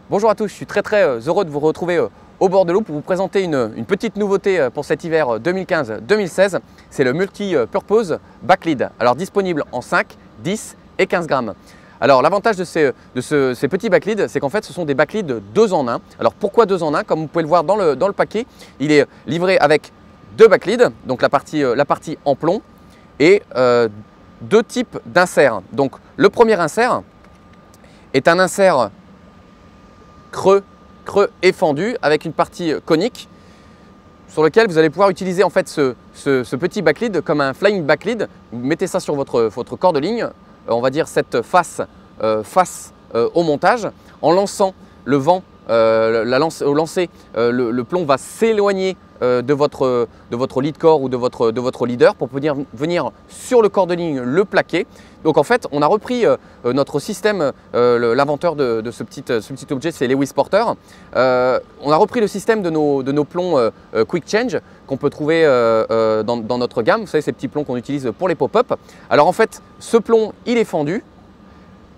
Bonjour à tous, je suis très heureux de vous retrouver au bord de l'eau pour vous présenter une petite nouveauté pour cet hiver 2015-2016. C'est le Multi-Purpose Backlead. Alors disponible en 5, 10 et 15 grammes. Alors l'avantage de ces petits backleads, c'est qu'en fait ce sont des backleads 2 en 1. Alors pourquoi 2 en 1? Comme vous pouvez le voir dans le paquet, il est livré avec 2 backleads, donc la partie en plomb, et 2 types d'inserts. Donc le premier insert est un insert creux et fendu avec une partie conique sur lequel vous allez pouvoir utiliser en fait ce petit backlead comme un flying backlead. Vous mettez ça sur votre corps de ligne, on va dire cette face au montage. En lançant le vent, au lancer, le plomb va s'éloigner de votre lead core ou de votre leader pour venir sur le corps de ligne le plaquer. Donc en fait, on a repris notre système, l'inventeur de ce petit objet, c'est Lewis Porter. On a repris le système de nos plombs Quick Change qu'on peut trouver dans notre gamme. Vous savez, ces petits plombs qu'on utilise pour les pop-up. Alors en fait, ce plomb, il est fendu.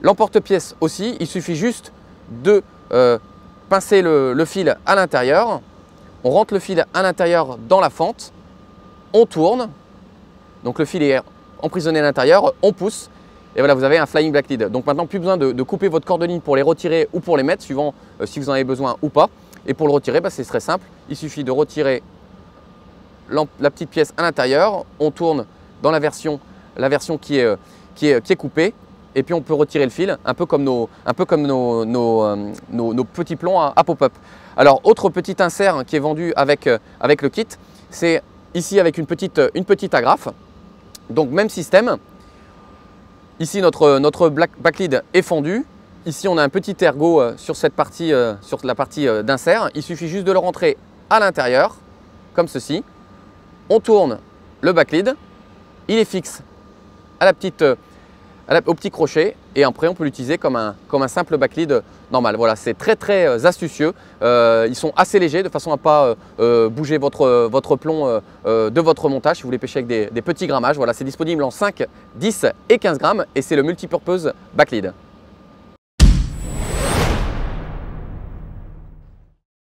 L'emporte-pièce aussi, il suffit juste de pincer le fil à l'intérieur. On rentre le fil à l'intérieur dans la fente, on tourne, donc le fil est emprisonné à l'intérieur, on pousse et voilà, vous avez un flying backlead. Donc maintenant, plus besoin de couper votre corde de ligne pour les retirer ou pour les mettre, suivant si vous en avez besoin ou pas. Et pour le retirer, c'est très simple, il suffit de retirer la petite pièce à l'intérieur, on tourne dans la version qui est coupée. Et puis on peut retirer le fil, un peu comme nos petits plombs à pop-up. Alors autre petit insert qui est vendu avec le kit, c'est ici avec une petite agrafe. Donc même système. Ici notre backlead est fendu. Ici on a un petit ergot sur la partie d'insert. Il suffit juste de le rentrer à l'intérieur, comme ceci. On tourne le backlead, il est fixe au petit crochet et après on peut l'utiliser comme un simple backlead normal. Voilà, c'est très astucieux. Ils sont assez légers de façon à ne pas bouger votre plomb de votre montage si vous voulez pêcher avec des petits grammages. Voilà, c'est disponible en 5, 10 et 15 grammes et c'est le Multi-Purpose Backlead.